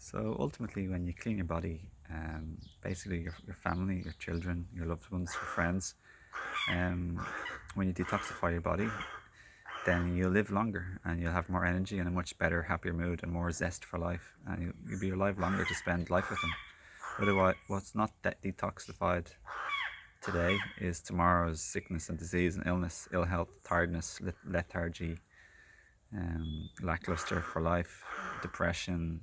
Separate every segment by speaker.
Speaker 1: So ultimately, when you clean your body, basically your family, your children, your loved ones, your friends, when you detoxify your body, then you'll live longer and you'll have more energy and a much better, happier mood and more zest for life. And you'll be alive longer to spend life with them. Otherwise, what's not detoxified today is tomorrow's sickness and disease and illness, ill health, tiredness, lethargy, lackluster for life, depression,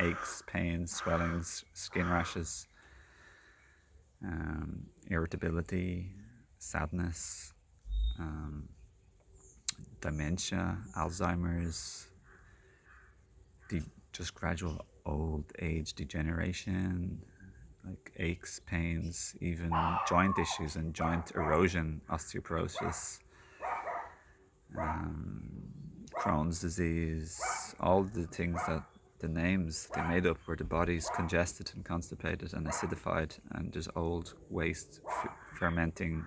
Speaker 1: aches, pains, swellings, skin rashes, irritability, sadness, dementia, Alzheimer's, just gradual old age degeneration, like aches, pains, even joint issues and joint erosion, osteoporosis, Crohn's disease, all the things that the names they made up where the body's congested and constipated and acidified and there's old waste fermenting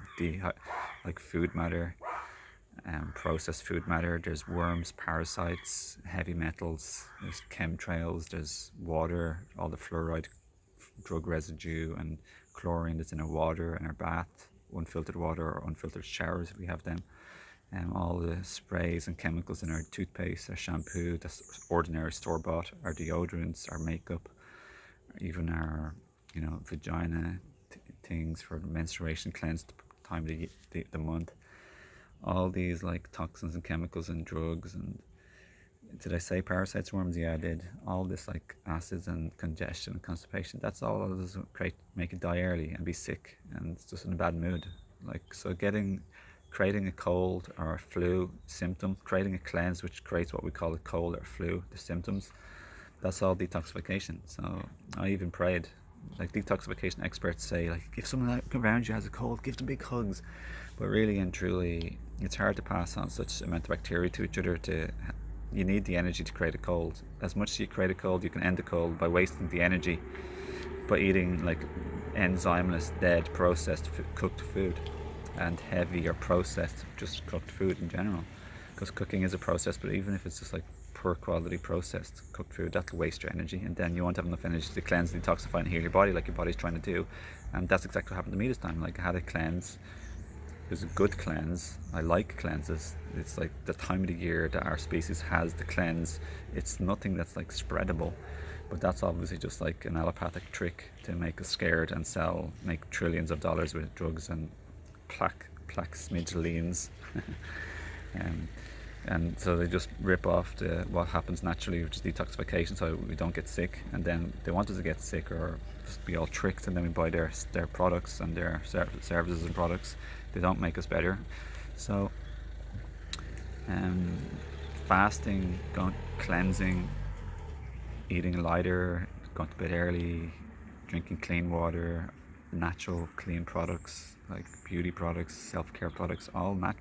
Speaker 1: like food matter, processed food matter. There's worms, parasites, heavy metals, there's chemtrails, there's water, all the fluoride drug residue and chlorine that's in our water, in our bath, unfiltered water or unfiltered showers if we have them, and all the sprays and chemicals in our toothpaste, our shampoo, that's ordinary store-bought, our deodorants, our makeup, even our vagina things for the menstruation cleanse time of the month. All these like toxins and chemicals and drugs and did I say parasites, worms? Yeah, I did. All this like acids and congestion and constipation. That's all it does make you die early and be sick and it's just in a bad mood. Like so, creating a cold or a flu symptom, creating a cleanse which creates what we call a cold or flu, the symptoms. That's all detoxification. So I even prayed. Like detoxification experts say, like if someone around you has a cold, give them big hugs. But really and truly, it's hard to pass on such amount of bacteria to each other you need the energy to create a cold. As much as you create a cold, you can end the cold by wasting the energy by eating like enzymeless, dead, processed, cooked food, and heavy or processed, just cooked food in general. Because cooking is a process, but even if it's just like poor quality processed cooked food, that'll waste your energy, and then you won't have enough energy to cleanse, detoxify, and heal your body like your body's trying to do. And that's exactly what happened to me this time. Like I had a cleanse. It was a good cleanse. I like cleanses. It's like the time of the year that our species has the cleanse. It's nothing that's like spreadable, but that's obviously just like an allopathic trick to make us scared and make trillions of dollars with drugs and plaque smidgelines. um, and so they just rip off what happens naturally, which is detoxification, so we don't get sick. And then they want us to get sick or just be all tricked, and then we buy their products and their services and products. They don't make us better. So fasting, cleansing, eating lighter, going to bed early, drinking clean water, natural clean products like beauty products, self-care products,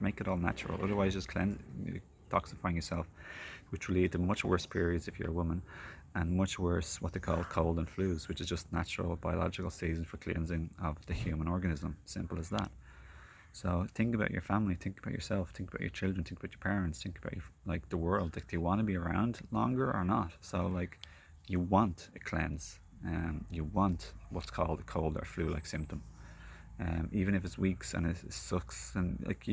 Speaker 1: make it all natural. Otherwise just detoxifying yourself, which will lead to much worse periods if you're a woman, and much worse what they call cold and flus, which is just natural biological season for cleansing of the human organism. Simple as that. So think about your family, think about yourself, think about your children, think about your parents, think about like the world. Like, do you want to be around longer or not? So like, you want a cleanse, you want what's called a cold or flu-like symptom, even if it's weeks and it sucks. And like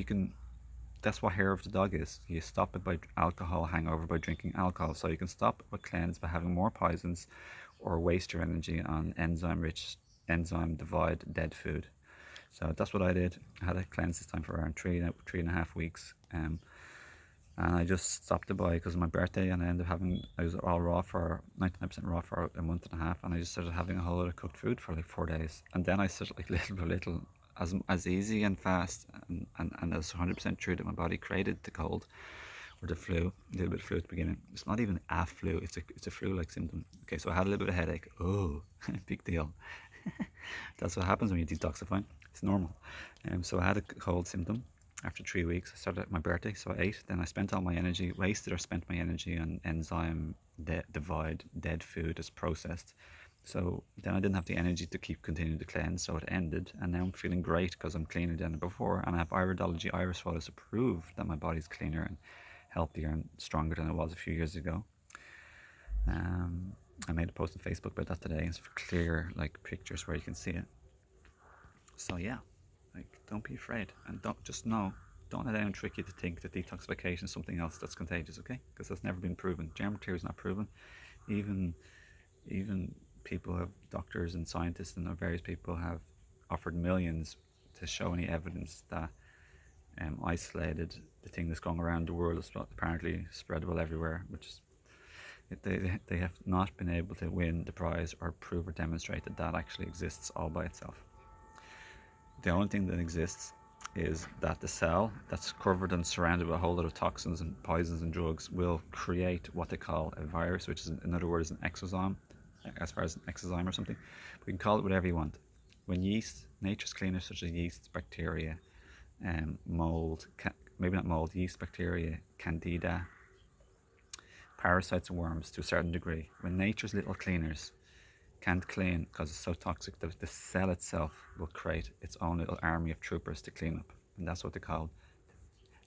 Speaker 1: that's what hair of the dog is. You stop it by alcohol hangover by drinking alcohol. So you can stop a cleanse by having more poisons or waste your energy on enzyme divide dead food. So that's what I did. I had a cleanse this time for around 3.5 weeks. And I just stopped it by because of my birthday, and I was all raw for 99% raw for a month and a half, and I just started having a whole lot of cooked food for like 4 days. And then I started like little by little, as easy and fast and as 100% true that my body created the cold or the flu, a little bit of flu at the beginning. It's not even a flu, it's a flu-like symptom. Okay, so I had a little bit of headache. Oh, big deal. That's what happens when you detoxify. It's normal. So I had a cold symptom. After 3 weeks, I started at my birthday, so I ate. Then I spent all my energy, wasted or spent my energy on enzyme divide dead food as processed. So then I didn't have the energy to keep continuing to cleanse, so it ended. And now I'm feeling great because I'm cleaner than before, and I have iridology iris photos to prove that my body's cleaner and healthier and stronger than it was a few years ago. I made a post on Facebook about that today. It's clear, like, pictures where you can see it. So yeah, like, don't be afraid, and don't let anyone trick you to think that detoxification is something else that's contagious, okay? Because that's never been proven. Germ theory is not proven. Even people have, doctors and scientists and various people have offered millions to show any evidence that isolated, the thing that's going around the world is apparently spreadable everywhere, which is, they have not been able to win the prize or prove or demonstrate that that actually exists all by itself. The only thing that exists is that the cell that's covered and surrounded by a whole lot of toxins and poisons and drugs will create what they call a virus, which is, in other words, an exosome, as far as an exosome or something. We can call it whatever you want. When yeast, nature's cleaners such as yeast, bacteria, mold, maybe not mold, yeast, bacteria, candida, parasites and worms to a certain degree, when nature's little cleaners can't clean because it's so toxic, the cell itself will create its own little army of troopers to clean up. And that's what they call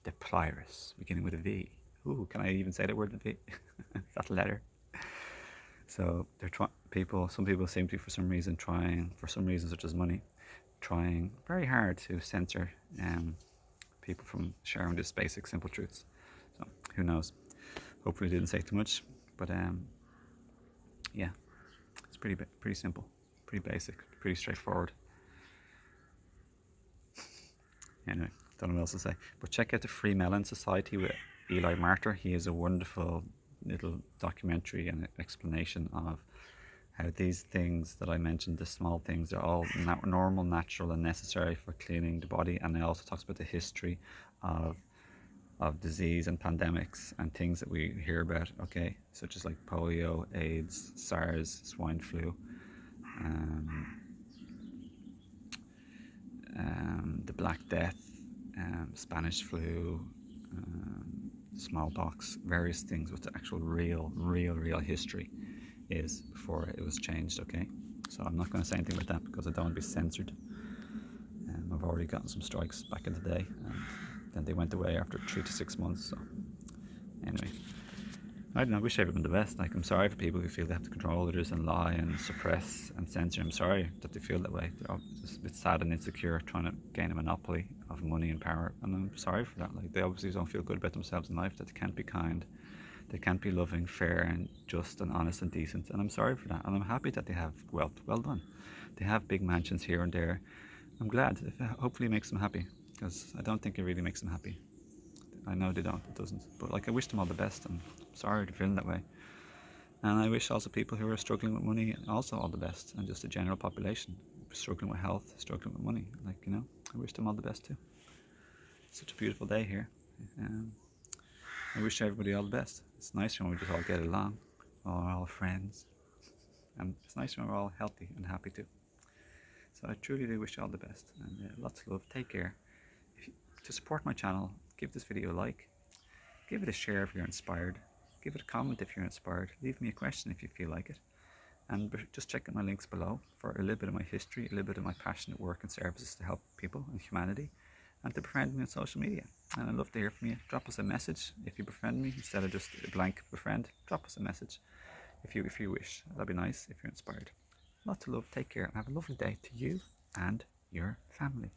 Speaker 1: the pliers, beginning with a V. Ooh, can I even say that word, the V? That letter. So they're some people seem to be, for some reason, such as money, trying very hard to censor people from sharing just basic, simple truths. So who knows? Hopefully, I didn't say too much, but yeah, it's pretty simple, pretty basic, pretty straightforward. Anyway, don't know what else to say. But check out the Free Melon Society with Eli Martyr. He is a wonderful little documentary and explanation of how these things that I mentioned, the small things, are all normal, natural, and necessary for cleaning the body. And it also talks about the history of disease and pandemics and things that we hear about, okay, such as like polio, AIDS, SARS, swine flu, the Black Death, Spanish flu, smallpox, various things, what the actual real history is before it was changed, okay? So I'm not going to say anything about that because I don't want to be censored. I've already gotten some strikes back in the day, and then they went away after 3 to 6 months. So anyway, I don't know, I wish everyone the best. Like, I'm sorry for people who feel they have to control others and lie and suppress and censor. I'm sorry that they feel that way. They're just a bit sad and insecure, trying to gain a monopoly of money and power, and I'm sorry for that. Like, they obviously don't feel good about themselves in life, that they can't be kind, they can't be loving, fair and just and honest and decent, and I'm sorry for that. And I'm happy that they have wealth. Well done. They have big mansions here and there. I'm glad. Hopefully it makes them happy, because I don't think it really makes them happy. I know they don't, it doesn't. But like, I wish them all the best, and I'm sorry they're feeling that way. And I wish also people who are struggling with money also all the best, and just the general population struggling with health, struggling with money. Like, you know, I wish them all the best too. It's such a beautiful day here. I wish everybody all the best. It's nice when we just all get along, we're all friends, and it's nice when we're all healthy and happy too. So I truly do wish you all the best, and lots of love. Take care. To support my channel, give this video a like, give it a share if you're inspired, give it a comment if you're inspired, leave me a question if you feel like it, and just check out my links below for a little bit of my history, a little bit of my passionate work and services to help people and humanity, and to befriend me on social media. And I'd love to hear from you. Drop us a message if you befriend me, instead of just a blank befriend. Drop us a message if you wish. That'd be nice if you're inspired. Lots of love. Take care and have a lovely day to you and your family.